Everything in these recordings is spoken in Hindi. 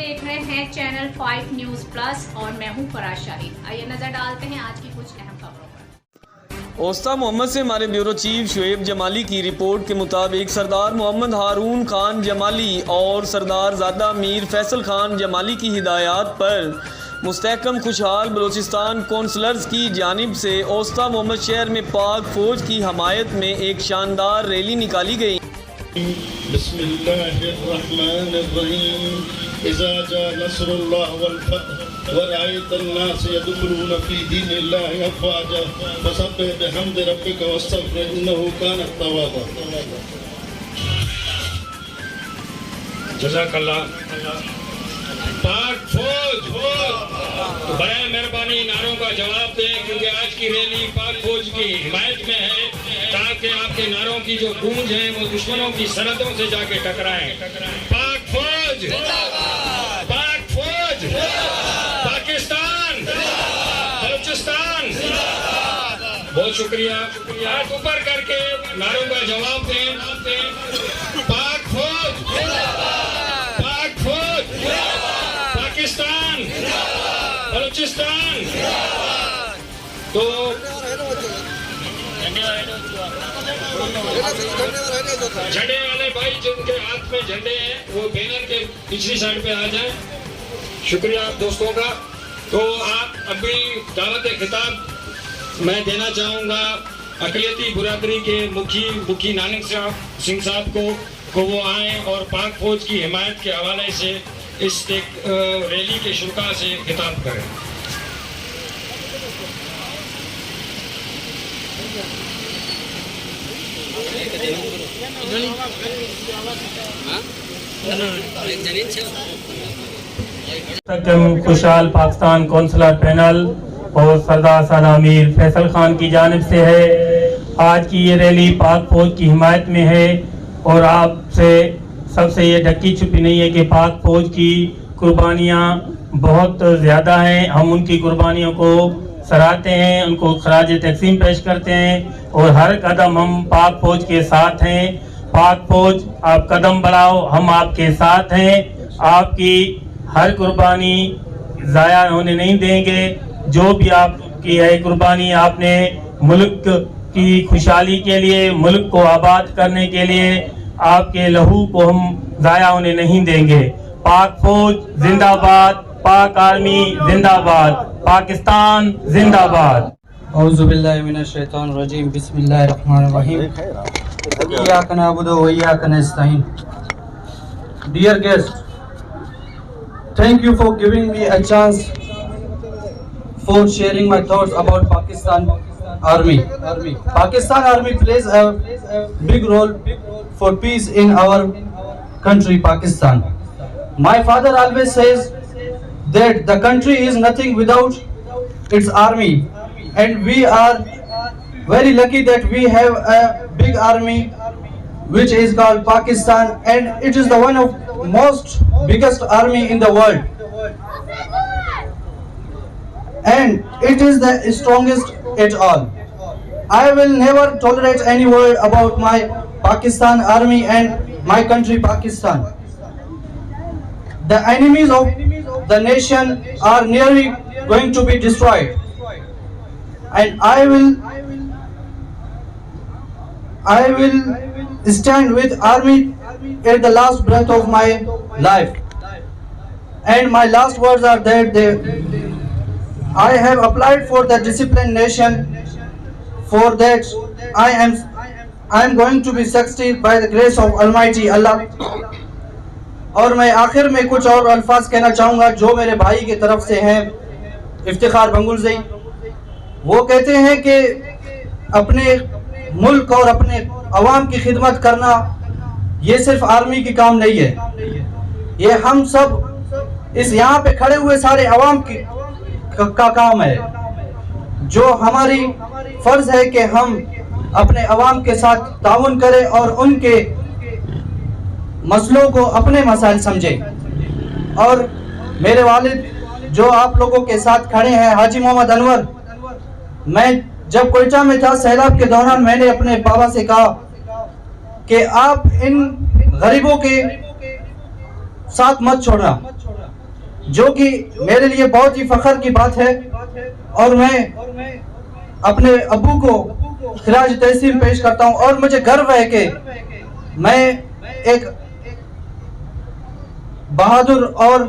देख रहे हैं चैनल 5 न्यूज प्लस और मैं हूं फराज शाहिद। आइए नजर डालते हैं आज की कुछ अहम खबरों पर। ओस्ता मोहम्मद से हमारे ब्यूरो चीफ शुएब जमाली की रिपोर्ट के मुताबिक सरदार मोहम्मद हारून खान जमाली और सरदार ज़ादा मीर फैसल खान जमाली की हिदायत पर मुस्तहकम खुशहाल बलूचिस्तान कौंसलर्स की जानिब से ओस्ता मोहम्मद शहर में पाक फौज की हमायत में एक शानदार रैली निकाली गई। बिस्मिल्लाहिर्रहमानिर्रहीम इज़ा जा नस्रुल्लाह वल फतह व रअयतन्नास यदखुलूना फी दीनिल्लाहि अफ़वाजा फसब्बिह बिहम्दि रब्बिका वस्तग़फिर इन्नहु काना तव्वाबा। जज़ाकल्लाह। पाक फौज तो बड़े मेहरबानी नारों का जवाब दें, क्योंकि आज की रैली पाक फौज की हिमायत में है, ताकि आपके नारों की जो गूंज है वो दुश्मनों की सरहदों से जाके टकराएं। पाक फौज जिंदाबाद, पाक फौज जिंदाबाद, पाकिस्तान जिंदाबाद, बलूचिस्तान जिंदाबाद। बहुत शुक्रिया। हाथ ऊपर करके नारों का जवाब दें। पाक फौज जिंदाबाद, पाक फौज जिंदाबाद, पाकिस्तान जिंदाबाद, बलूचिस्तान जिंदाबाद। तो झंडे वाले भाई जिनके हाथ में झंडे हैं वो बैनर के पिछली साइड पे आ जाएं। शुक्रिया आप दोस्तों का। तो आप अभी दावत खिताब मैं देना चाहूँगा अक़लियती बुरादरी के मुखी नानक सिंह साहब को वो आए और पाक फौज की हिमायत के हवाले से इस रैली के शुरा से खिताब करें। खुशहाल पाकिस्तान कौंसलर पैनल और सरदार ज़ादा मीर फैसल खान की जानिब से है। आज की ये रैली पाक फौज की हिमायत में है और आपसे सबसे ये ढकी छुपी नहीं है कि पाक फौज की कुर्बानियाँ बहुत ज़्यादा हैं। हम उनकी कुर्बानियों को सराहते हैं, उनको खराज तक़सीम पेश करते हैं और हर कदम हम पाक फौज के साथ हैं। पाक फौज आप कदम बढ़ाओ, हम आपके साथ हैं। आपकी हर कुर्बानी ज़ाया होने नहीं देंगे। जो भी आपकी है कुर्बानी, आपने मुल्क की खुशहाली के लिए, मुल्क को आबाद करने के लिए, आपके लहू को हम ज़ाया होने नहीं देंगे। पाक फौज जिंदाबाद, पाक आर्मी जिंदाबाद, पाकिस्तान जिंदाबाद। औज़ु बिल्लाहि मिनश शैतानिर रजीम, बिस्मिल्लाहिर रहमानिर रहीम, इय्याका नअबुदु व इय्याका नस्तईन। Dear guest, thank you for giving me a chance for sharing my thoughts about Pakistan Army. Pakistan Army plays a big role for peace in our country, Pakistan. My father always says that the country is nothing without its army, and we are very lucky that we have a big army which is called Pakistan, and it is the one of most biggest army in the world, and it is the strongest at all. I will never tolerate any word about my Pakistan army and my country Pakistan. The enemies of the nation are nearly going to be destroyed, and I will stand with army at the last breath of my life. And my last words are that I have applied for the disciplined nation. For that I am going to be succeed by the grace of Almighty Allah. और मैं आखिर में कुछ और अल्फाज कहना चाहूँगा जो मेरे भाई की तरफ से हैं, इफ्तिखार बंगुलज़ई। वो कहते हैं कि अपने मुल्क और अपने अवाम की खिदमत करना ये सिर्फ आर्मी की काम नहीं है, ये हम सब इस यहाँ पे खड़े हुए सारे अवाम का काम है। जो हमारी फ़र्ज़ है कि हम अपने अवाम के साथ ताउन करें और उनके मसलों को अपने मसाइल समझें। और मेरे वालिद जो आप लोगों के साथ खड़े हैं, हाजी मोहम्मद अनवर, मैं जब कोयटा में था सैलाब के दौरान मैंने अपने बाबा से कहा कि आप इन गरीबों के साथ मत छोड़ना, जो कि मेरे लिए बहुत ही फख्र की बात है। और मैं अपने अब्बू को खिराज तहसीन पेश करता हूं और मुझे गर्व है कि मैं एक बहादुर और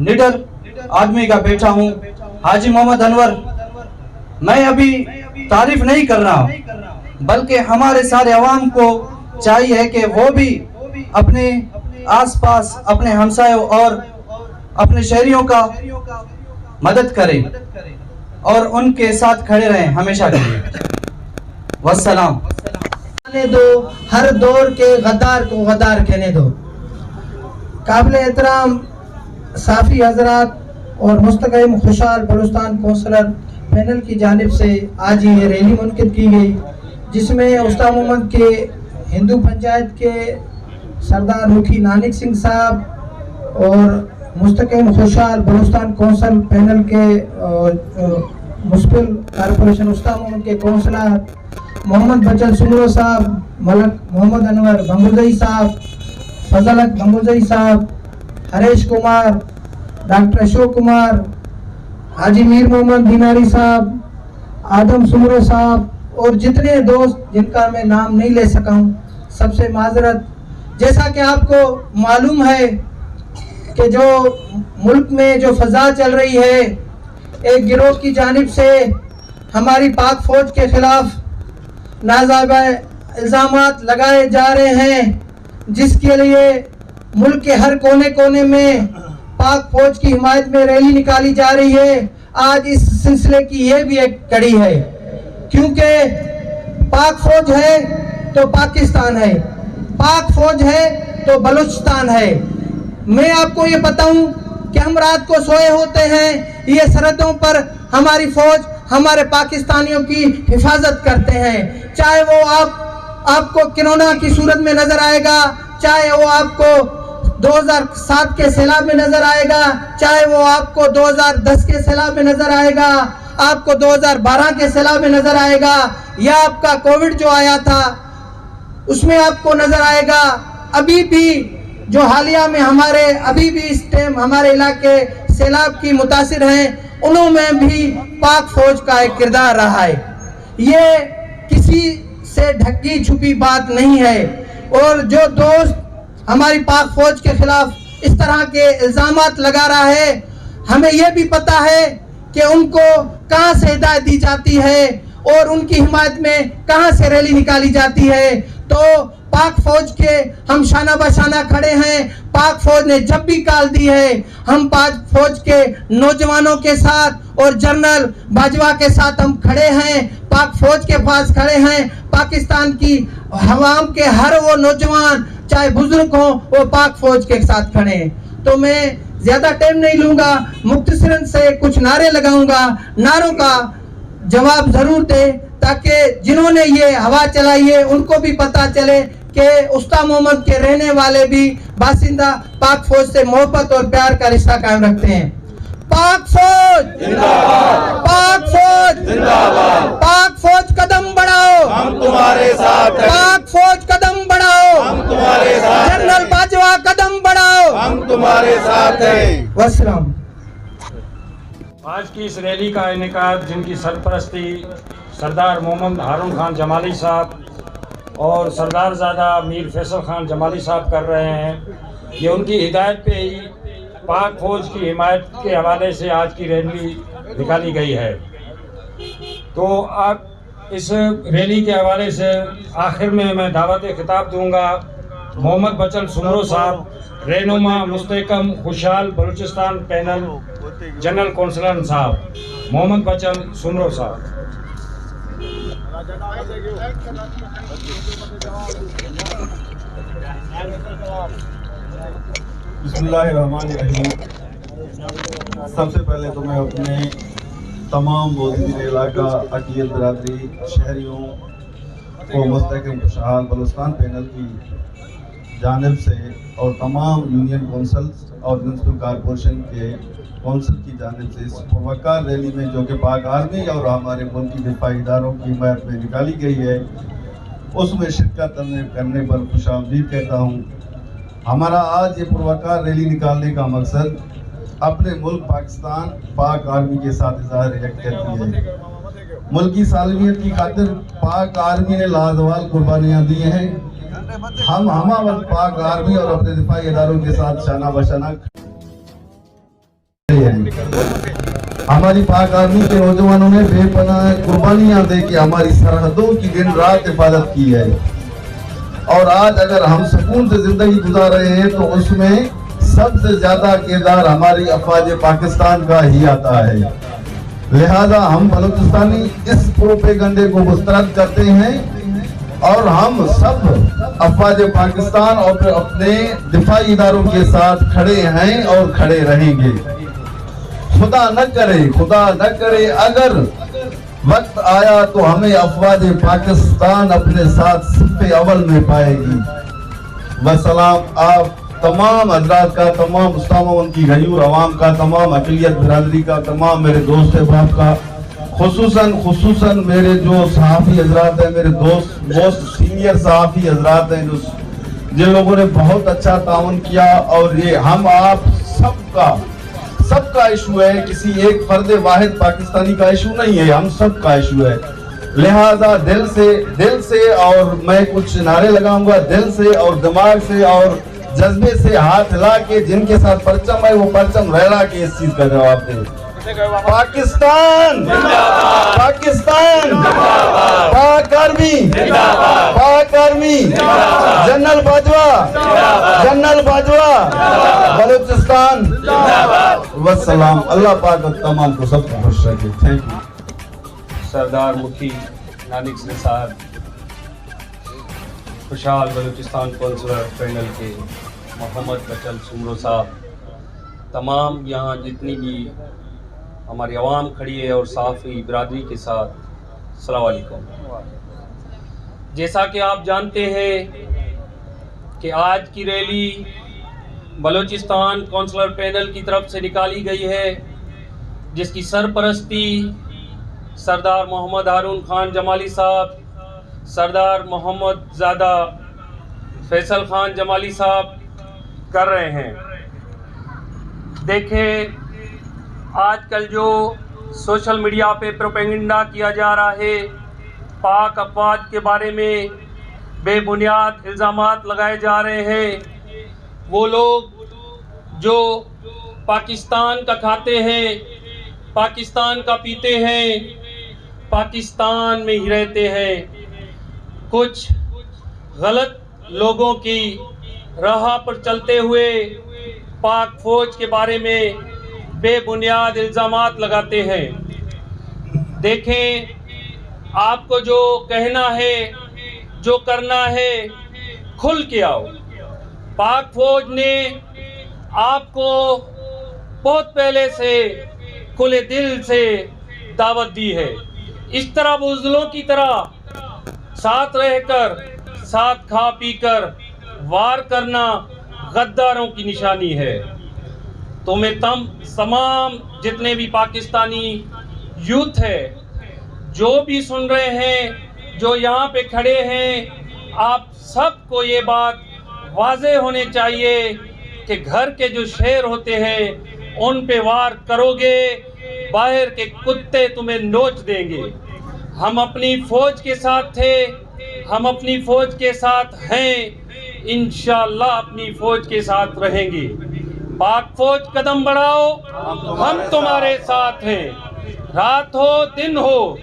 निडर आदमी का बेटा हूं, हाजी मोहम्मद अनवर। मैं अभी तारीफ नहीं कर रहा, बल्कि हमारे सारे अवाम को चाहिए कि वो भी अपने आसपास अपने हमसायों और अपने शहरियों का मदद करें और उनके साथ खड़े रहें हमेशा के लिए। वस्सलाम। कहने दो, हर दौर के गद्दार को गद्दार कहने दो। काबिल एहतराम साफी हजरात और मुस्तक़िम खुशहाल बलूचिस्तान कौंसलर पैनल की जानिब से आज ये रैली मुनक़िद की गई, जिसमें उस्ताद मोहम्मद के हिंदू पंचायत के सरदार मुखी नानक सिंह साहब और मुस्तक़िम खुशहाल बलूचिस्तान कौंसल पैनल के मुस्बिल कॉरपोरेशन उस्ताद मोहम्मद के कौंसलर मोहम्मद बचल सुमरो साहब, मलक मोहम्मद अनवर भंगुरजई साहब, फजलत भंगुरजई साहब, हरेश कुमार, डॉक्टर अशोक कुमार, हाजी मीर मोहम्मद दिनारी साहब, आदम सुमरो साहब और जितने दोस्त जिनका मैं नाम नहीं ले सका हूँ, सबसे माजरत। जैसा कि आपको मालूम है कि जो मुल्क में जो फजा चल रही है, एक गिरोह की जानिब से हमारी पाक फौज के खिलाफ नाजायज़ इल्ज़ामात लगाए जा रहे हैं, जिसके लिए मुल्क के हर कोने कोने में पाक फौज की हिमायत में रैली निकाली जा रही है। आज इस सिलसिले की ये भी एक कड़ी है, क्योंकि पाक फौज है तो पाकिस्तान है, पाक फौज है तो बलूचिस्तान है। मैं आपको ये बताऊं कि हम रात को सोए होते हैं, ये सरहदों पर हमारी फौज हमारे पाकिस्तानियों की हिफाजत करते हैं। चाहे वो आपको कोरोना की सूरत में नजर आएगा, चाहे वो आपको 2007 के सैलाब में नजर आएगा, चाहे वो आपको 2010 के सैलाब में नजर आएगा, आपको 2012 के सैलाब में नजर आएगा, या आपका कोविड जो आया था उसमें आपको नजर आएगा। अभी भी जो हालिया में हमारे अभी भी इस टाइम हमारे इलाके सैलाब की मुतासिर हैं, उनमें भी पाक फौज का एक किरदार रहा है। ये किसी से ढकी छुपी बात नहीं है। और जो दोस्त हमारी पाक फौज के खिलाफ इस तरह के इल्जामात लगा रहा है, हमें यह भी पता है कि उनको कहां से हिदायत दी जाती है और उनकी हिमायत में कहां से रैली निकाली जाती है। तो पाक फौज के हम शाना बशाना खड़े हैं। पाक फौज ने जब भी कॉल दी है, हम पाक फौज के नौजवानों के साथ और जनरल बाजवा के साथ हम खड़े हैं, पाक फौज के पास खड़े हैं। पाकिस्तान की हवाम के हर वो नौजवान चाहे बुजुर्ग हो, वो पाक फौज के साथ खड़े हैं। तो मैं ज्यादा टाइम नहीं लूंगा, मुख्तसरन से कुछ नारे लगाऊंगा, नारों का जवाब जरूर दे, ताकि जिन्होंने ये हवा चलाई है उनको भी पता चले कि उस्ताद मोहम्मद के रहने वाले भी बासिंदा पाक फौज से मोहब्बत और प्यार का रिश्ता कायम रखते हैं। पाक फौज जिंदाबाद, पाक फौज जिंदाबाद, पाक फौज कदम बढ़ाओ, हम तुम्हारे साथ हैं। पाक फौज कदम बढ़ाओ, हम तुम्हारे साथ हैं। जनरल बाजवा कदम बढ़ाओ, हम तुम्हारे साथ हैं। वस्सलाम। आज की इस रैली का इनेकाद जिनकी सरपरस्ती सरदार मोहम्मद हारून खान जमाली साहब और सरदारजादा मीर फैसल खान जमाली साहब कर रहे हैं, ये उनकी हिदायत पे ही पाक फौज की हिमायत के हवाले से आज की रैली निकाली गई है। तो आप इस रैली के हवाले से आखिर में मैं दावत खिताब दूंगा मोहम्मद बचल सुमरो साहब, रहनुमा मुस्तहकम खुशहाल बलूचिस्तान पैनल जनरल कौंसलर साहब, मोहम्मद बचल सुमरो साहब। बिस्मिल्लाहिर्रहमानिर्रहीम। सबसे पहले तो मैं अपने तमाम मौजूद इलाका अकील बरादरी शहरियों को मुस्तहकम खुशहाल बलूचिस्तान पैनल की जानिब से और तमाम यूनियन कौंसल्स और म्यूनसिपल कॉरपोरेशन के कौंसिल की जानिब से इस पुरवकार रैली में जो कि पाक आर्मी और हमारे मुल्क की दिफाई इदारों की हिमायत में निकाली गई है, उसमें शिरकत करने पर खुशामदीद कहता हूँ। हमारा आज ये पुरवकार रैली निकालने का मकसद अपने मुल्क पाकिस्तान पाक आर्मी के साथ इजहार रिएक्ट करती है। मुल्क की सालमियत की खातिर पाक आर्मी ने लाजवाब कुर्बानियाँ दी हैं। हम वक्त पाक आर्मी और अपने दिफाई इदारों के साथ शाना बशाना हमारी पाक आर्मी के नौजवानों ने बेपनाह कुर्बानियां दे के हमारी सरहदों की दिन रात हिफाजत की है। और आज अगर हम सुकून से जिंदगी गुजार रहे हैं तो उसमें सबसे ज्यादा किरदार हमारी अफवाज पाकिस्तान का ही आता है। लिहाजा हम बलूचिस्तानी इस प्रोपेगंडे को मुस्तरद करते हैं और हम सब अफवाज पाकिस्तान और अपने दिफाई इदारों के साथ खड़े हैं और खड़े रहेंगे। खुदा न करे अगर वक्त आया तो हमें अफवाज पाकिस्तान अपने साथ सिफ़े अव्वल में पाएगी। वसलाम आप तमाम हजरात का, तमाम मुस्लिम की गयूर अवाम का, तमाम अक़लियत बिरादरी का, तमाम मेरे दोस्त अहबाब का, खुसूसन मेरे जो सहाफ़ी हजरात हैं, मेरे दोस्त मोस्ट सीनियर सहाफ़ी हजरात हैं जिन लोगों ने बहुत अच्छा ताउन किया। और ये हम आप सबका इशू है, किसी एक फर्द वाहिद पाकिस्तानी का इशू नहीं है, हम सबका इशू है। लिहाजा दिल से और मैं कुछ नारे लगाऊंगा दिल से और दिमाग से और जज्बे से हाथ हिला के जिनके साथ परचम है वो परचम लहरा के इस चीज का जवाब दे। पाकिस्तान पाक आर्मी जनरल बाजवा बलूचिस्तान वस्सलाम। अल्लाह पाक तमाम को सबको खुश रखे। Thank you. सरदार मुफ्ती नानिक सिंह साहब, खुशहाल बलूचिस्तान कौंसलर पैनल के मोहम्मद बचल सुमरो साहब, तमाम यहाँ जितनी भी हमारी आवाम खड़ी है और साफ़ी बिरादरी के साथ अस्सलाम वालेकुम। जैसा कि आप जानते हैं कि आज की रैली बलूचिस्तान कौंसलर पैनल की तरफ से निकाली गई है, जिसकी सरपरस्ती सरदार मोहम्मद हारून खान जमाली साहब, सरदार मोहम्मद ज़ादा फैसल खान जमाली साहब कर रहे हैं। देखें, आजकल जो सोशल मीडिया पे प्रोपेगेंडा किया जा रहा है, पाक अफवाज के बारे में बेबुनियाद इल्ज़ामात लगाए जा रहे हैं, वो लोग जो पाकिस्तान का खाते हैं, पाकिस्तान का पीते हैं, पाकिस्तान में ही रहते हैं, कुछ गलत लोगों की राह पर चलते हुए पाक फौज के बारे में बेबुनियाद इल्ज़ामात लगाते हैं। देखें, आपको जो कहना है, जो करना है, खुल के आओ। पाक फौज ने आपको बहुत पहले से खुले दिल से दावत दी है। इस तरह बुज़दिलों की तरह साथ रहकर, साथ खा पी कर वार करना गद्दारों की निशानी है। तो मैं तमाम जितने भी पाकिस्तानी यूथ है, जो भी सुन रहे हैं, जो यहाँ पे खड़े हैं, आप सबको ये बात वाज़ेह होने चाहिए कि घर के जो शेर होते हैं उन पे वार करोगे, बाहर के कुत्ते तुम्हें नोच देंगे। हम अपनी फ़ौज के साथ थे, हम अपनी फ़ौज के साथ हैं, इंशाअल्लाह अपनी फ़ौज के साथ रहेंगे। पाक फौज कदम बढ़ाओ, हम तुम्हारे साथ हैं। रात हो दिन हो,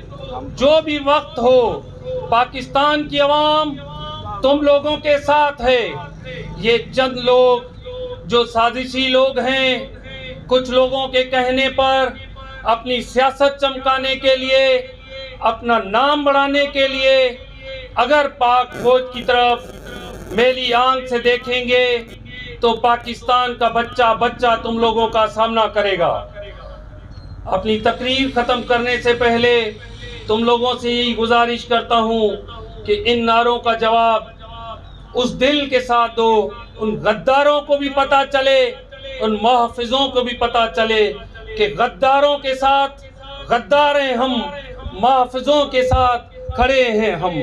जो भी वक्त हो, पाकिस्तान की आवाम तुम लोगों के साथ है। ये चंद लोग जो साजिशी लोग हैं, कुछ लोगों के कहने पर अपनी सियासत चमकाने के लिए, अपना नाम बढ़ाने के लिए अगर पाक फौज की तरफ मेली आंख से देखेंगे तो पाकिस्तान का बच्चा बच्चा तुम लोगों का सामना करेगा। अपनी तकरीर ख़त्म करने से पहले तुम लोगों से यही गुजारिश करता हूँ कि इन नारों का जवाब उस दिल के साथ दो, उन गद्दारों को भी पता चले, उन मुहफ़िज़ों को भी पता चले कि गद्दारों के साथ गद्दार हैं हम, मुहफ़िज़ों के साथ खड़े हैं हम।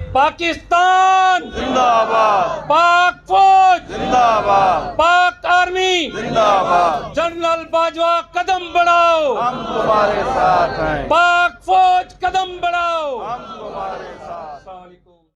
पाकिस्तान जिंदाबाद, पाक फौज जिंदाबाद, पाक आर्मी जिंदाबाद। जनरल बाजवा कदम बढ़ाओ, हम तुम्हारे साथ हैं, पाक फौज कदम बढ़ाओ। हम तुम्हारे साथ।